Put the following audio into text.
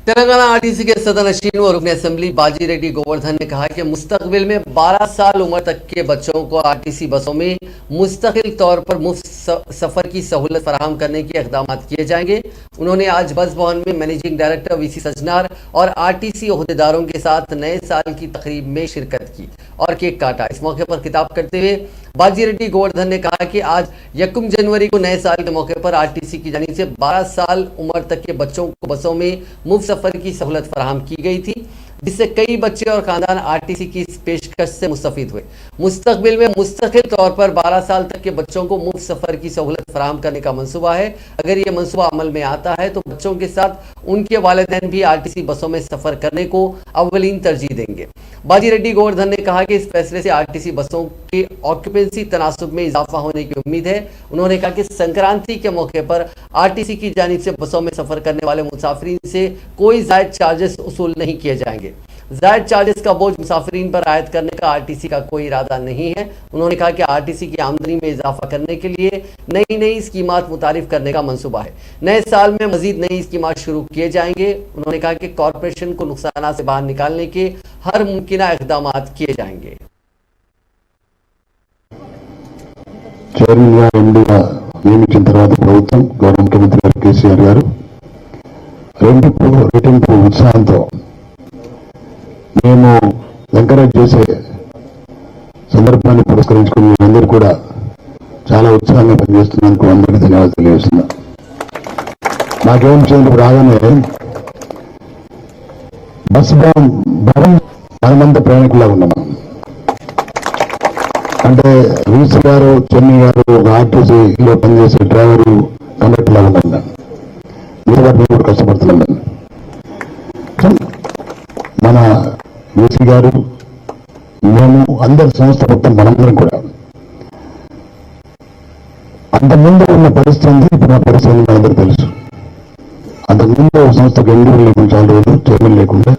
Telangana RTC के सदर नशीन और रुकन असेंबली बाजी रेड्डी गोवर्धन ने कहा कि मुस्तकबिल में 12 साल उम्र तक के बच्चों को आरटीसी बसों में मुस्तकिल तौर पर मुफ्त सफर की सहूलत फराहम करने के इकदाम किए जाएंगे। उन्होंने आज बस भवन में मैनेजिंग डायरेक्टर वीसी सजनार और आरटीसी ओहदेदारों के साथ नए साल की तकरीब में शिरकत की और केक काटा। इस मौके पर खिताब करते हुए बाजी रेड्डी गोवर्धन ने कहा कि आज 1 जनवरी को नए साल के मौके पर आरटीसी की जानिब से 12 साल उम्र तक के बच्चों को बसों में मुफ्त सफर की सहूलत फराहम की गई थी, जिससे कई बच्चे और खानदान आरटीसी की इस पेशकश से मुस्तफीद हुए। मुस्तकबिल में मुस्तकिल तौर पर 12 साल तक के बच्चों को मुफ्त सफर की सहूलत फराहम करने का मंसूबा है। अगर ये मंसूबा अमल में आता है तो बच्चों के साथ उनके वालिदैन भी आरटीसी बसों में सफर करने को अव्वलीन तरजीह देंगे। बाजी रेड्डी गोवर्धन ने कहा कि इस फैसले से आरटीसी बसों के ऑक्यूपेंसी तनासुब में इजाफा होने की उम्मीद है। उन्होंने कहा कि संक्रांति के मौके पर आरटीसी की जानिब से बसों में सफर करने वाले मुसाफिरीन से कोई जायद चार्जेस वसूल नहीं किए जाएंगे। जायद चार्जेस का बोझ मुसाफिरीन पर आयद करने का आरटीसी का कोई इरादा नहीं है। उन्होंने कहा कि आरटीसी की आमदनी में इजाफा करने के लिए नई स्कीमात मुतारिफ करने का मंसूबा है। नए साल में मजीद नई स्कीमात शुरू किए जाएंगे। उन्होंने कहा कि कॉरपोरेशन को नुकसान से बाहर निकालने के हर मुमकिन इकदाम किए जाएंगे। చైర్మన్గా ఎండీగా నియమించిన తర్వాత ప్రభుత్వం గౌరవ ముఖ్యమంత్రి గారు కేసీఆర్ గారు రెట్టింపు ఉత్సాహంతో మేము ఎంకరేజ్ చేసే సందర్భాన్ని పురస్కరించుకుని అందరూ కూడా చాలా ఉత్సాహంగా పనిచేస్తున్నందుకు అందరికీ ధన్యవాదాలు తెలియజేస్తున్నా. నాకేం చేసినప్పుడు రాగానే బస్ భవన్ మనమంతా ప్రయాణికులా ఉన్నాం. అంటే వీసీ గారు చెన్నై గారు ఆర్టీసీలో పనిచేసే డ్రైవరు కండక్టర్ లాగా ఉన్నాను. మిగతా కూడా కష్టపడుతున్నాను. మన వీసీ గారు మేము అందరి సంస్థ మొత్తం మనందరం కూడా అంతకుముందు ఉన్న పరిస్థితి ఇప్పుడు నా పరిస్థితి మనందరూ తెలుసు. అంతకుముందు సంస్థకు ఎండీ లేకుండా చాలా రోజులు చైర్మన్ లేకుండా